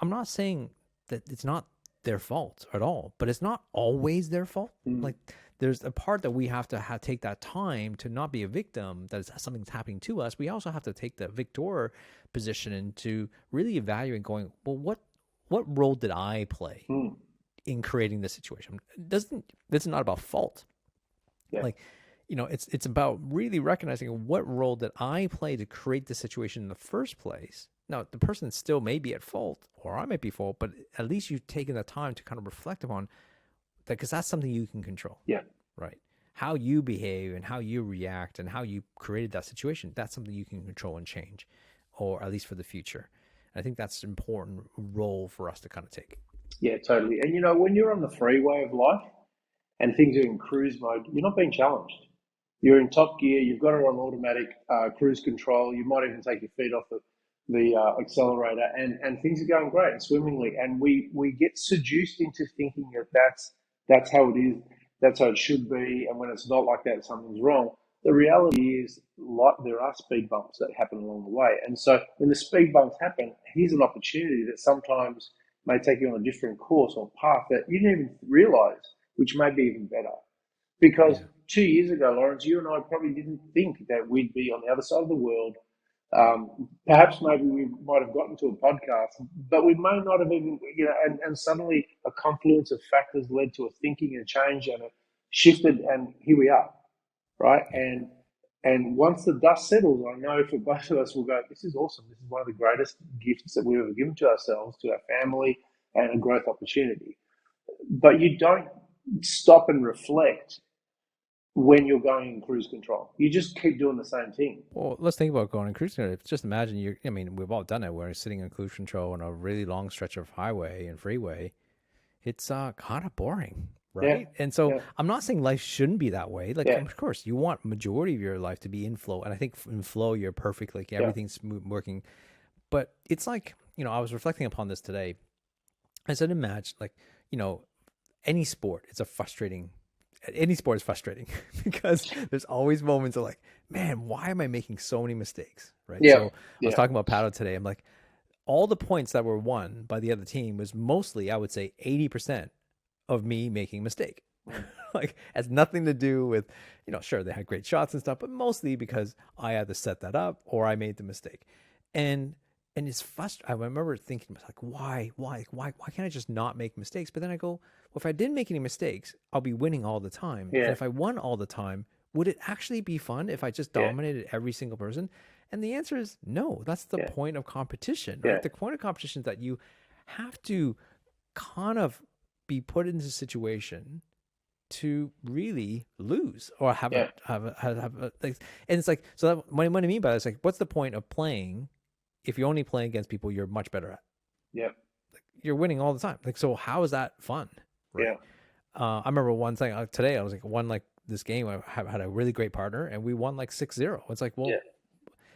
I'm not saying that it's not their fault at all, but it's not always their fault. Like there's a part that we have to take that time to not be a victim, that something's happening to us. We also have to take the victor position and to really evaluate going, well, what role did I play in creating this situation? This is not about fault. Yeah. Like, it's about really recognizing what role did I play to create the situation in the first place. Now, the person still may be at fault, or I might be at fault, but at least you've taken the time to kind of reflect upon that, because that's something you can control. Yeah. Right. How you behave and how you react and how you created that situation, that's something you can control and change, or at least for the future. I think that's an important role for us to kind of take. Yeah, totally. And when you're on the freeway of life and things are in cruise mode, you're not being challenged. You're in top gear. You've got it on automatic cruise control. You might even take your feet off the accelerator, and things are going great and swimmingly. And we get seduced into thinking that that's how it is, that's how it should be. And when it's not like that, something's wrong. The reality is, like, there are speed bumps that happen along the way. And so when the speed bumps happen, here's an opportunity that sometimes may take you on a different course or path that you didn't even realize, which may be even better. Because 2 years ago, Laurence, you and I probably didn't think that we'd be on the other side of the world. Perhaps maybe we might have gotten to a podcast, but we may not have even, and suddenly a confluence of factors led to a thinking and change, and it shifted, and here we are, right? And once the dust settles, I know for both of us, we'll go, this is awesome. This is one of the greatest gifts that we've ever given to ourselves, to our family, and a growth opportunity. But you don't stop and reflect when you're going in cruise control. You just keep doing the same thing. Well, let's think about going in cruise control. Just imagine we've all done it. We're sitting in cruise control on a really long stretch of highway and freeway. It's kind of boring, right? Yeah. And so I'm not saying life shouldn't be that way. Like, of course, you want majority of your life to be in flow. And I think in flow, you're perfect. Like everything's smooth working. But it's like, I was reflecting upon this today. I said, imagine any sport, any sport is frustrating because there's always moments of like, man, why am I making so many mistakes? Right. Yeah. So I was talking about paddle today. I'm like, all the points that were won by the other team was mostly, I would say 80% of me making a mistake. Like, has nothing to do with, sure, they had great shots and stuff, but mostly because I had to set that up or I made the mistake. And it's frustrating. I remember thinking, like, why can't I just not make mistakes? But then I go, well, if I didn't make any mistakes, I'll be winning all the time. Yeah. And if I won all the time, would it actually be fun if I just dominated every single person? And the answer is no. That's the point of competition. Right? The point of competition is that you have to kind of be put into a situation to really lose or have a like, and it's like, so that, what I mean by that is like, what's the point of playing if you're only playing against people you're much better at? Yeah. Like, you're winning all the time. Like, so how is that fun? Right? Yeah. I remember one thing today, I was like, won like this game. I had a really great partner and we won like 6-0. It's like, well,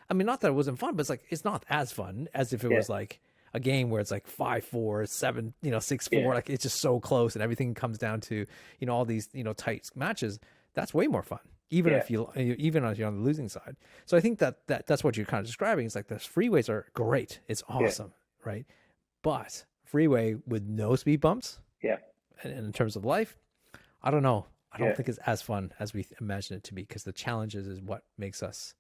I mean, not that it wasn't fun, but it's like, it's not as fun as if it was like a game where it's like 5-4, 7, 6-4, like it's just so close and everything comes down to, all these, tight matches. That's way more fun. even Yeah, if you're on the losing side. So I think that's what you're kind of describing. It's like the freeways are great. It's yeah, awesome, right? But freeway with no speed bumps, yeah, and in terms of life, I don't know. I don't yeah. think it's as fun as we imagine it to be, because the challenges is what makes us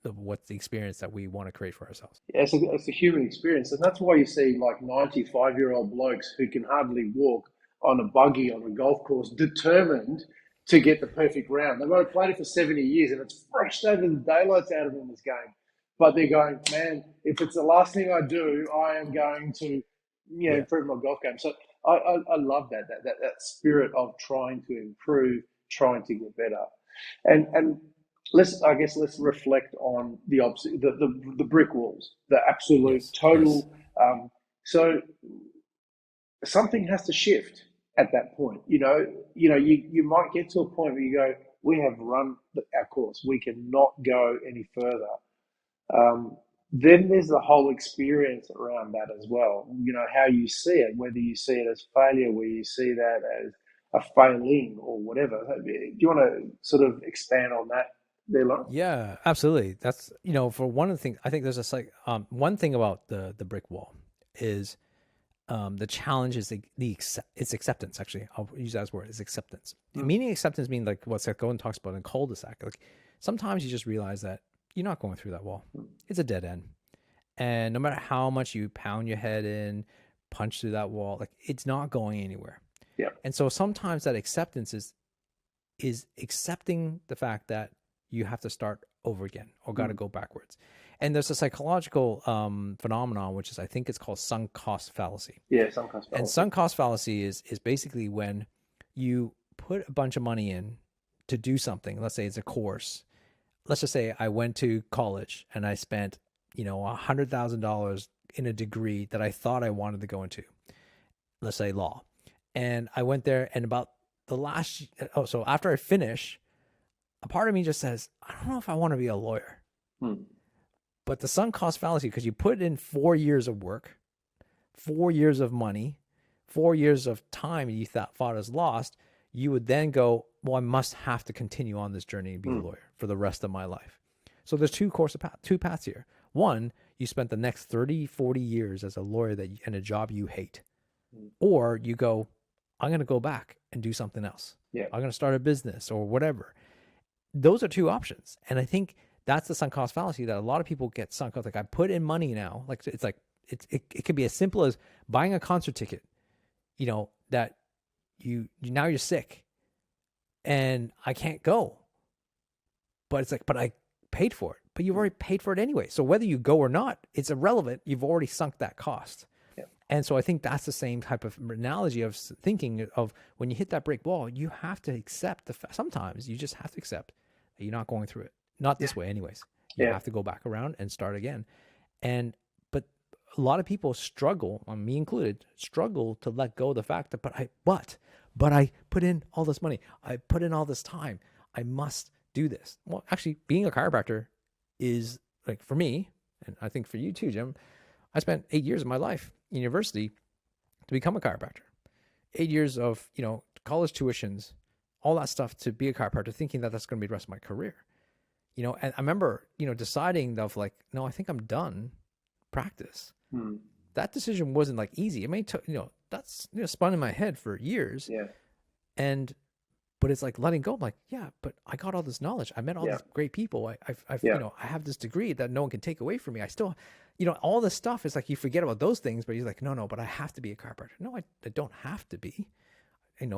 what's the experience that we want to create for ourselves. It's a human experience, and that's why you see like 95-year-old blokes who can hardly walk on a buggy on a golf course, determined to get the perfect round. They've only played it for 70 years, and it's frustrated the daylights out of them in this game. But they're going, man, if it's the last thing I do, I am going to, Yeah. improve my golf game. So I love that spirit of trying to improve, trying to get better, and let's reflect on the opposite, the brick walls, the absolute Yes. Yes. total. So something has to shift at that point. You might get to a point where you go, we have run our course, we cannot go any further. Um, then there's the whole experience around that as well. How you see it, whether you see it as failure, whether you see that as a failing or whatever. Do you want to sort of expand on that there, Lauren? Yeah, absolutely. That's, for one of the things, I think there's just like one thing about the brick wall is the challenge is it's acceptance. Actually, I'll use that as a word, is acceptance. Mm. Meaning acceptance means like what Seth Godin talks about in cul-de-sac. Like sometimes you just realize that you're not going through that wall. It's a dead end. And no matter how much you pound your head in, punch through that wall, like it's not going anywhere. Yeah. And so sometimes that acceptance is accepting the fact that you have to start over again or got to Mm. go backwards. And there's a psychological phenomenon, which is, I think it's called sunk cost fallacy. Yeah, some kind of And fallacy. sunk cost fallacy is basically when you put a bunch of money in to do something. Let's say it's a course. Let's just say I went to college and I spent, $100,000 in a degree that I thought I wanted to go into. Let's say law. And I went there, and about so after I finish, a part of me just says, I don't know if I want to be a lawyer. Mm. But the sunk cost fallacy, because you put in 4 years of work, 4 years of money, 4 years of time you thought was lost, you would then go, well, I must have to continue on this journey and be a lawyer for the rest of my life. So there's two paths here. One, you spent the next 30, 40 years as a lawyer in a job you hate. Or you go, I'm going to go back and do something else. Yeah. I'm going to start a business or whatever. Those are two options. And I think that's the sunk cost fallacy that a lot of people get sunk cost. Like, I put in money now. Like, it's like, it could be as simple as buying a concert ticket, that you now you're sick and I can't go. But it's like, but I paid for it. But you've already paid for it anyway. So whether you go or not, it's irrelevant. You've already sunk that cost. Yeah. And so I think that's the same type of analogy of thinking of when you hit that brick wall, you have to accept sometimes you just have to accept that you're not going through it. Not this way anyways. You have to go back around and start again. But a lot of people struggle, me included, struggle to let go of the fact that, but I put in all this money. I put in all this time. I must do this. Well, actually, being a chiropractor is, like, for me, and I think for you too, Jim, I spent 8 years of my life in university to become a chiropractor. 8 years of, college tuitions, all that stuff to be a chiropractor, thinking that that's going to be the rest of my career. And I remember, deciding of like, no, I think I'm done practice. Mm. That decision wasn't like easy. It may took, that's spun in my head for years. Yeah. But it's like letting go. I'm like, yeah, but I got all this knowledge. I met all these great people. I've I have this degree that no one can take away from me. I still, all this stuff is like, you forget about those things, but you're like, no, but I have to be a chiropractor. No, I don't have to be.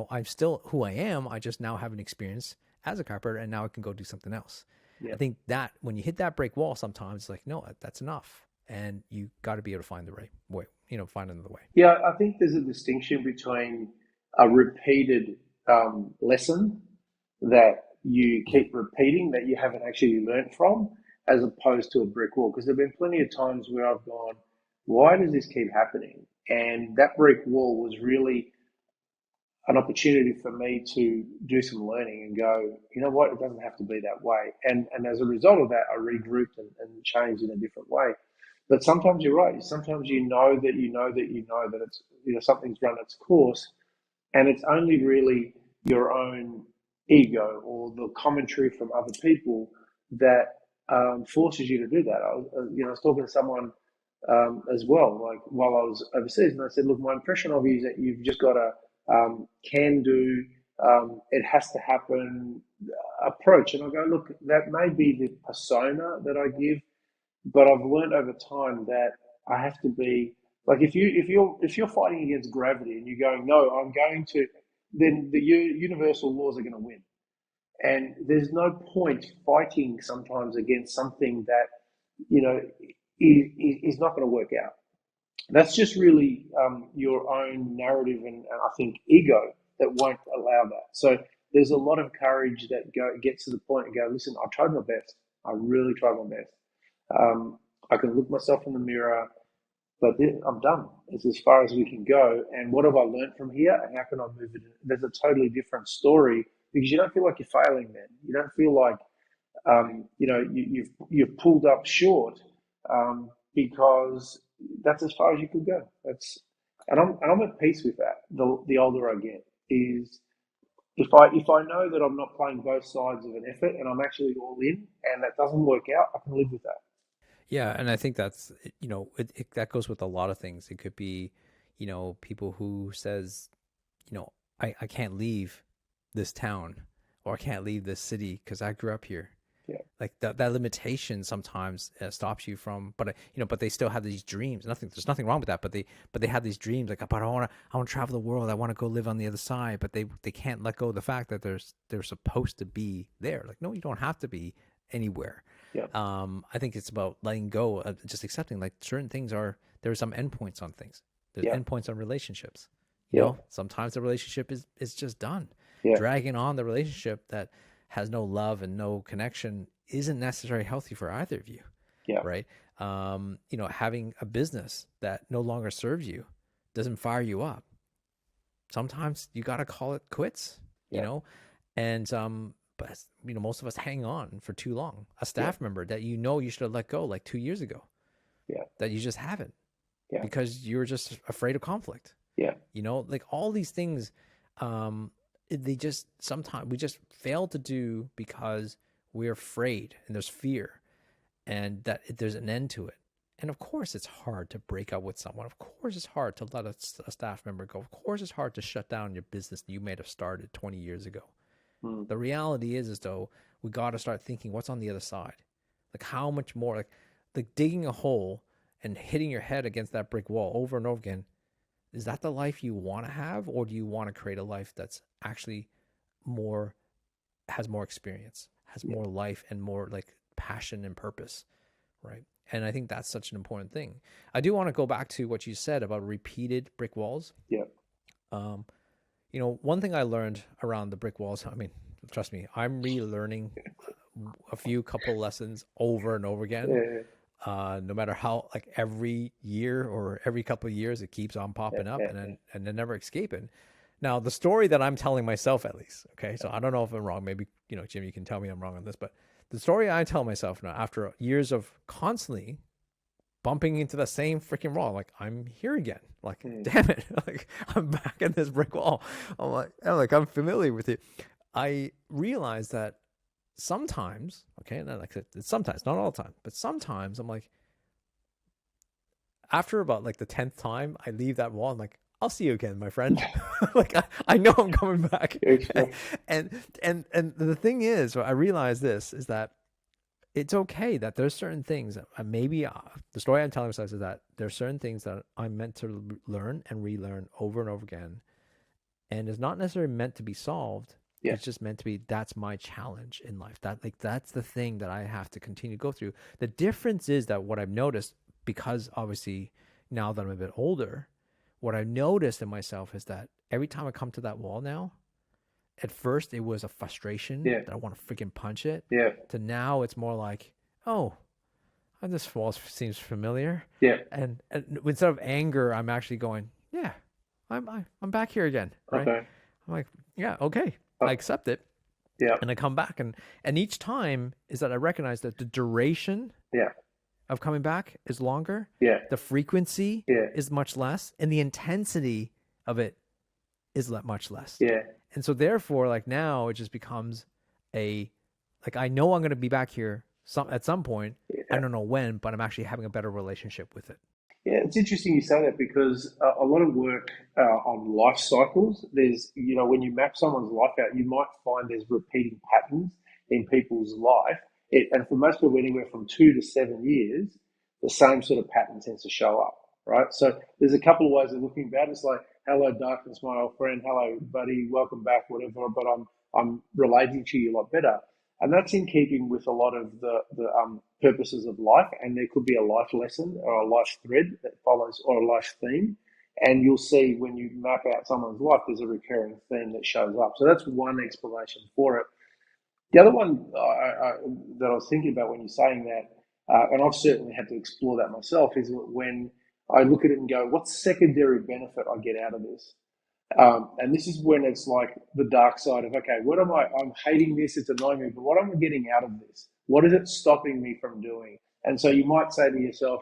I'm still who I am. I just now have an experience as a chiropractor, and now I can go do something else. Yeah. I think that when you hit that break wall, sometimes it's like, no, that's enough. And you got to be able to find the right way, find another way. Yeah, I think there's a distinction between a repeated lesson that you keep repeating that you haven't actually learnt from, as opposed to a brick wall. Because there have been plenty of times where I've gone, why does this keep happening? And that brick wall was really an opportunity for me to do some learning and go, you know what, it doesn't have to be that way. And as a result of that, I regrouped and changed in a different way. But sometimes you're right. Sometimes you know that it's, something's run its course, and it's only really your own ego or the commentary from other people that forces you to do that. I was talking to someone as well, like while I was overseas, and I said, "Look, my impression of you is that you've just got a can do, it has to happen approach." And I go, "Look, that may be the persona that I give, but I've learned over time that I have to be like if you're fighting against gravity and you're going, no, I'm going to, then the universal laws are going to win." And there's no point fighting sometimes against something that you know is not going to work out. That's just really your own narrative and I think ego that won't allow that. So there's a lot of courage that gets to the point and go, listen, I tried my best. I really tried my best. I can look myself in the mirror, but I'm done. It's as far as we can go. And what have I learned from here? And how can I move it? There's a totally different story because you don't feel like you're failing, man. You don't feel like you've pulled up short because that's as far as you could go. And I'm at peace with that. The older I get, is if I know that I'm not playing both sides of an effort and I'm actually all in, and that doesn't work out, I can live with that. Yeah, and I think that's that goes with a lot of things. It could be, people who says, I can't leave this town or I can't leave this city because I grew up here. Yeah, Like that limitation sometimes stops you from, but they still have these dreams. There's nothing wrong with that. But they have these dreams like, but I want to travel the world. I want to go live on the other side. But they can't let go of the fact that they're supposed to be there. Like, no, you don't have to be anywhere. yeah, I think it's about letting go, just accepting like certain things there are some endpoints on things. There's yeah, endpoints on relationships. yeah, Sometimes the relationship is just done. yeah, Dragging on the relationship that has no love and no connection isn't necessarily healthy for either of you, yeah, right? Having a business that no longer serves you doesn't fire you up. Sometimes you got to call it quits, yeah, and but most of us hang on for too long. A yeah, staff member that you should have let go like 2 years ago, yeah, that you just haven't yeah, because you're just afraid of conflict. yeah, Like all these things, they just sometimes we just fail to do because we're afraid and there's fear and that there's an end to it. And of course, it's hard to break up with someone. Of course, it's hard to let a staff member go. Of course, it's hard to shut down your business you may have started 20 years ago. mm, The reality is though, we got to start thinking what's on the other side. Like how much more, like digging a hole and hitting your head against that brick wall over and over again. Is that the life you want to have, or do you want to create a life that's actually more has more experience, has yeah, more life and more like passion and purpose, right? And I think that's such an important thing. I do want to go back to what you said about repeated brick walls. yeah, Um, one thing I learned around the brick walls, I mean, trust me, I'm relearning a few couple lessons over and over again. yeah, No matter how, like every year or every couple of years, it keeps on yeah, popping up yeah, and then never escaping. Now, the story that I'm telling myself, at least, okay, so I don't know if I'm wrong. Maybe, Jim, you can tell me I'm wrong on this, but the story I tell myself now, after years of constantly bumping into the same freaking wall, like I'm here again. Like, mm, damn it, like I'm back in this brick wall. I'm familiar with it. I realized that sometimes, okay, and like it's sometimes, not all the time, but sometimes I'm like, after about like the 10th time I leave that wall, I'm like, I'll see you again, my friend. Like I know I'm coming back. yeah, And the thing is, I realize this is that it's okay that there's certain things that maybe the story I'm telling myself is that there's certain things that I'm meant to learn and relearn over and over again. And it's not necessarily meant to be solved. yeah, It's just meant to be, that's my challenge in life. That's the thing that I have to continue to go through. The difference is that what I've noticed, because obviously now that I'm a bit older, what I've noticed in myself is that every time I come to that wall now, at first it was a frustration yeah, that I want to freaking punch it, yeah, to now it's more like, oh, this wall seems familiar. yeah. And instead of anger, I'm actually going, yeah, I'm back here again, right? Okay. I'm like, yeah, okay, I Uh, accept it, yeah, and I come back, and each time is that I recognize that the duration yeah, of coming back is longer, yeah, the frequency yeah, is much less, and the intensity of it is much less. Yeah. And so therefore, like now it just becomes a, like, I know I'm going to be back here at some point. I Yeah. don't know when, but I'm actually having a better relationship with it. Yeah, it's interesting you say that because a lot of work on life cycles, there's, when you map someone's life out, you might find there's repeating patterns in people's life. And for most people, anywhere from 2 to 7 years, the same sort of pattern tends to show up, right? So there's a couple of ways of looking at it. It's like, hello, darkness, my old friend. Hello, buddy. Welcome back, whatever. But I'm relating to you a lot better. And that's in keeping with a lot of the purposes of life. And there could be a life lesson or a life thread that follows, or a life theme. And you'll see when you map out someone's life, there's a recurring theme that shows up. So that's one explanation for it. The other one that I was thinking about when you're saying that, and I've certainly had to explore that myself, is when I look at it and go, what's secondary benefit I get out of this? And this is when it's like the dark side of, okay, what am I? I'm hating this, it's annoying me, but what am I getting out of this? What is it stopping me from doing? And so you might say to yourself,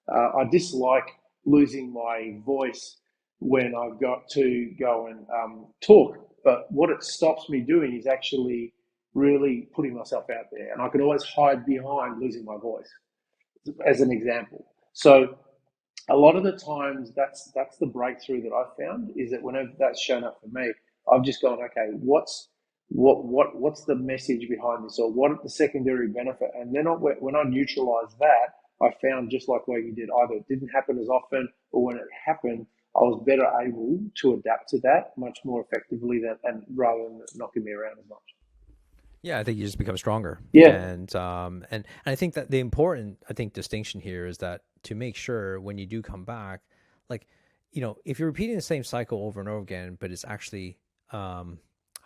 I dislike losing my voice when I've got to go and talk, but what it stops me doing is actually really putting myself out there. And I can always hide behind losing my voice, as an example. So a lot of the times that's the breakthrough that I've found, is that whenever that's shown up for me, I've just gone, okay, what's the message behind this, or what the secondary benefit? And then when I neutralize that, I found, just like what you did, either it didn't happen as often, or when it happened, I was better able to adapt to that much more effectively and rather than knocking me around as much. Yeah, I think you just become stronger. Yeah, And I think that the important, I think, distinction here is that to make sure when you do come back, like, if you're repeating the same cycle over and over again, but it's actually, I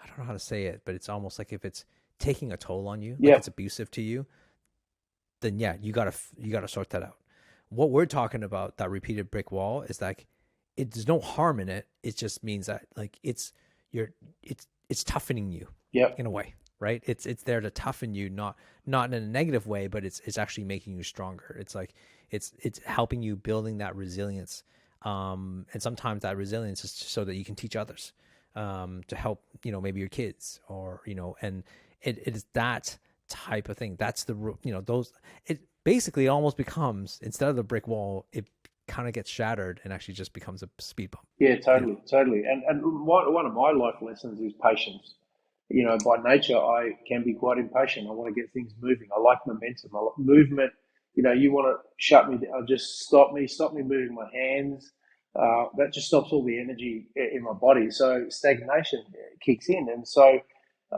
don't know how to say it, but it's almost like if it's taking a toll on you, like yeah, it's abusive to you, then yeah, you gotta sort that out. What we're talking about, that repeated brick wall, is like, there's no harm in it. It just means that, like, you're it's toughening you yeah, in a way, right? It's there to toughen you, not in a negative way, but it's actually making you stronger. It's like it's helping you building that resilience. And sometimes that resilience is so that you can teach others, to help, maybe your kids, or, and it is that type of thing. That's those, it basically almost becomes, instead of the brick wall, it kind of gets shattered and actually just becomes a speed bump, yeah, totally, totally. And one of my life lessons is patience. By nature, I can be quite impatient. I want to get things moving. I like momentum. I like movement. You want to shut me down, just stop me moving my hands. That just stops all the energy in my body. So stagnation kicks in. And so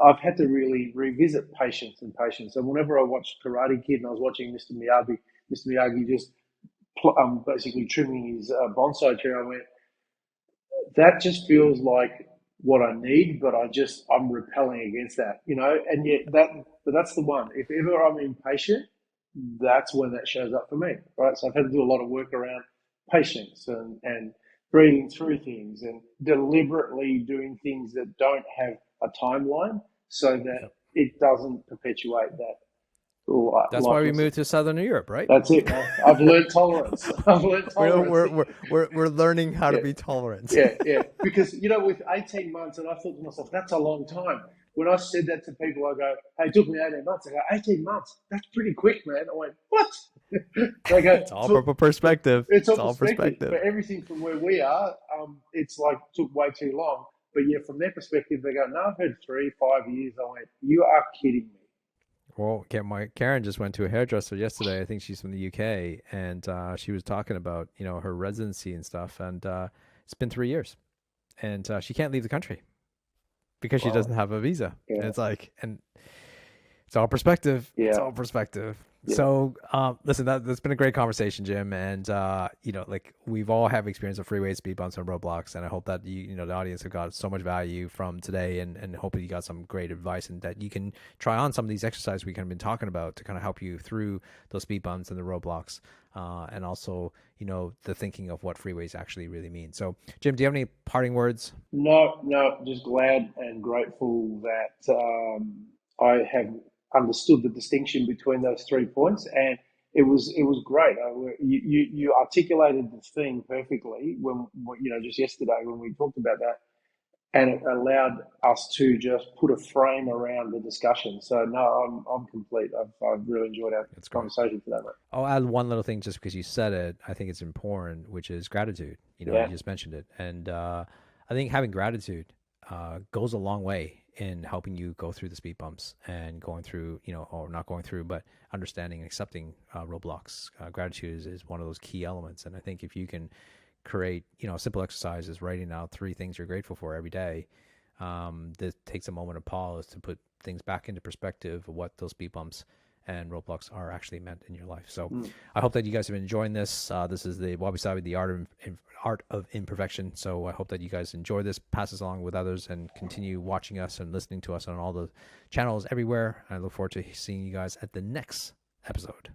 I've had to really revisit patience and patience. And whenever I watched Karate Kid and I was watching Mr. Miyagi just basically trimming his bonsai tree, I went, that just feels like what I need, but I'm repelling against that, and yet but that's the one. If ever I'm impatient, that's when that shows up for me, right? So I've had to do a lot of work around patience and breathing through things and deliberately doing things that don't have a timeline so that Yep. it doesn't perpetuate that That's why life we lesson. moved to Southern Europe, right? That's it, man. I've learned tolerance. I've learned we're, tolerance. we're, we're, we're learning how to Yeah. be tolerant. Yeah, yeah. Because, with 18 months, and I thought to myself, that's a long time. When I said that to people, I go, hey, it took me 18 months. I go, 18 months? That's pretty quick, man. I went, what? They go, It's all from perspective. it's It's all all perspective. perspective. For everything from where we are, it's like took way too long. But yeah, from their perspective, they go, no, I've heard 3, 5 years. I went, you are kidding me. Well, Karen just went to a hairdresser yesterday. I think she's from the UK, and she was talking about, her residency and stuff. And it's been 3 years, and she can't leave the country because she Wow. doesn't have a visa. And Yeah, it's like, and it's all perspective. It's yeah, all perspective. yeah. So, listen, that's been a great conversation, Jim. And, like, we've all have experience of freeways, speed bumps, and roadblocks. And I hope that the audience have got so much value from today, and hopefully you got some great advice, and that you can try on some of these exercises we kind of been talking about to kind of help you through those speed bumps and the roadblocks. And also, the thinking of what freeways actually really mean. So, Jim, do you have any parting words? No, no, just glad and grateful that I have understood the distinction between those 3 points, and it was great. You articulated the thing perfectly when just yesterday when we talked about that, and it allowed us to just put a frame around the discussion. So no, I'm complete. I've really enjoyed our conversation for that, mate. I'll add one little thing just because you said it. I think it's important, which is gratitude. You know, you just mentioned it. And I think having gratitude goes a long way in helping you go through the speed bumps and going through, you know, or not going through, but understanding and accepting roadblocks. Gratitude is one of those key elements. And I think if you can create, you know, a simple exercise is writing out 3 things you're grateful for every day. This takes a moment of pause to put things back into perspective of what those speed bumps and roadblocks are actually meant in your life. So I hope that you guys have been enjoying this. This is the Wabi Sabi, the art of imperfection. So I hope that you guys enjoy this, pass this along with others, and continue watching us and listening to us on all the channels everywhere. I look forward to seeing you guys at the next episode.